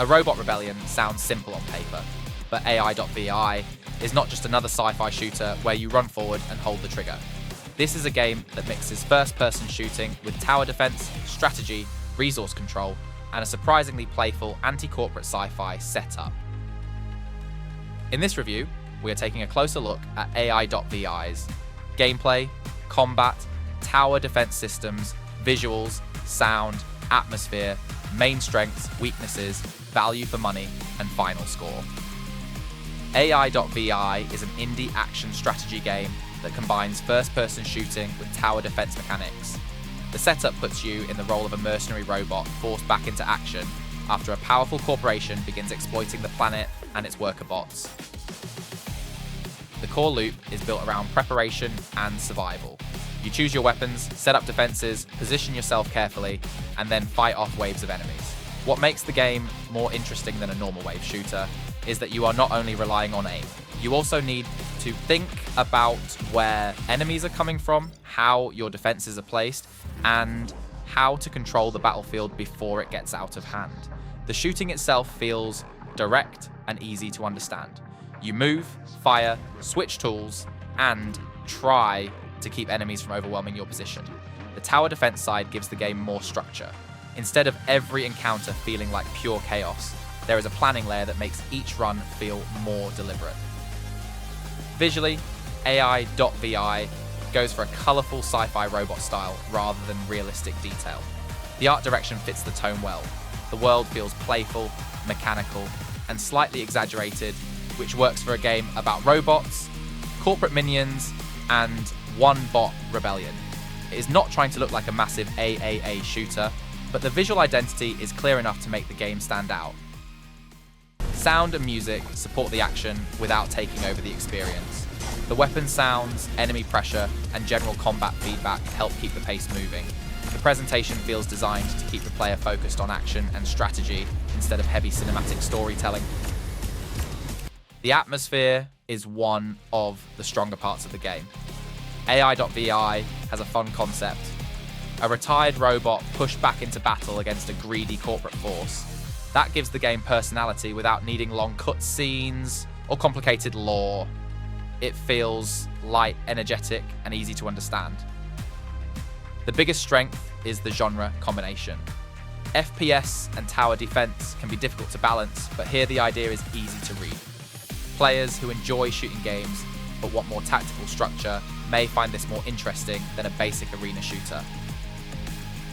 A robot rebellion sounds simple on paper, but AI.VI is not just another sci-fi shooter where you run forward and hold the trigger. This is a game that mixes first-person shooting with tower defense, strategy, resource control, and a surprisingly playful anti-corporate sci-fi setup. In this review, we are taking a closer look at AI.VI's gameplay, combat, tower defense systems, visuals, sound, atmosphere, main strengths, weaknesses, value for money, and final score. AI.VI is an indie action strategy game that combines first-person shooting with tower defense mechanics. The setup puts you in the role of a mercenary robot forced back into action after a powerful corporation begins exploiting the planet and its worker bots. The core loop is built around preparation and survival. You choose your weapons, set up defenses, position yourself carefully, and then fight off waves of enemies. What makes the game more interesting than a normal wave shooter is that you are not only relying on aim, you also need to think about where enemies are coming from, how your defenses are placed, and how to control the battlefield before it gets out of hand. The shooting itself feels direct and easy to understand. You move, fire, switch tools, and try to keep enemies from overwhelming your position. The tower defense side gives the game more structure. Instead of every encounter feeling like pure chaos, there is a planning layer that makes each run feel more deliberate. Visually, AI.VI goes for a colourful sci-fi robot style rather than realistic detail. The art direction fits the tone well. The world feels playful, mechanical, and slightly exaggerated, which works for a game about robots, corporate minions, and one bot rebellion. It is not trying to look like a massive AAA shooter, but the visual identity is clear enough to make the game stand out. Sound and music support the action without taking over the experience. The weapon sounds, enemy pressure, and general combat feedback help keep the pace moving. The presentation feels designed to keep the player focused on action and strategy instead of heavy cinematic storytelling. The atmosphere is one of the stronger parts of the game. AI.VI has a fun concept. A retired robot pushed back into battle against a greedy corporate force. That gives the game personality without needing long cutscenes or complicated lore. It feels light, energetic, and easy to understand. The biggest strength is the genre combination. FPS and tower defense can be difficult to balance, but here the idea is easy to read. Players who enjoy shooting games but want more tactical structure may find this more interesting than a basic arena shooter.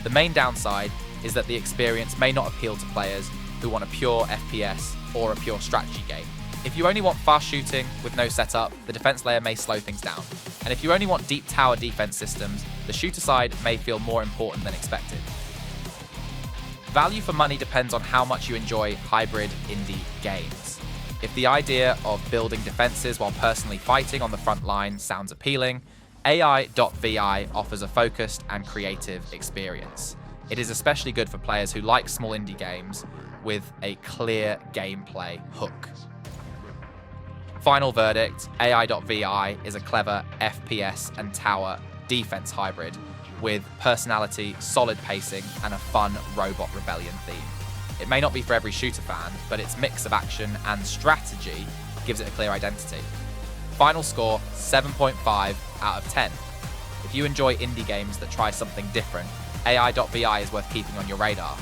The main downside is that the experience may not appeal to players who want a pure FPS or a pure strategy game. If you only want fast shooting with no setup, the defense layer may slow things down. And if you only want deep tower defense systems, the shooter side may feel more important than expected. Value for money depends on how much you enjoy hybrid indie games. If the idea of building defenses while personally fighting on the front line sounds appealing, AI.VI offers a focused and creative experience. It is especially good for players who like small indie games with a clear gameplay hook. Final verdict, AI.VI is a clever FPS and tower defense hybrid with personality, solid pacing, and a fun robot rebellion theme. It may not be for every shooter fan, but its mix of action and strategy gives it a clear identity. Final score, 7.5 out of 10. If you enjoy indie games that try something different, AI.VI is worth keeping on your radar.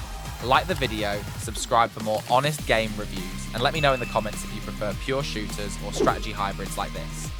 Like the video, subscribe for more honest game reviews, and let me know in the comments if you prefer pure shooters or strategy hybrids like this.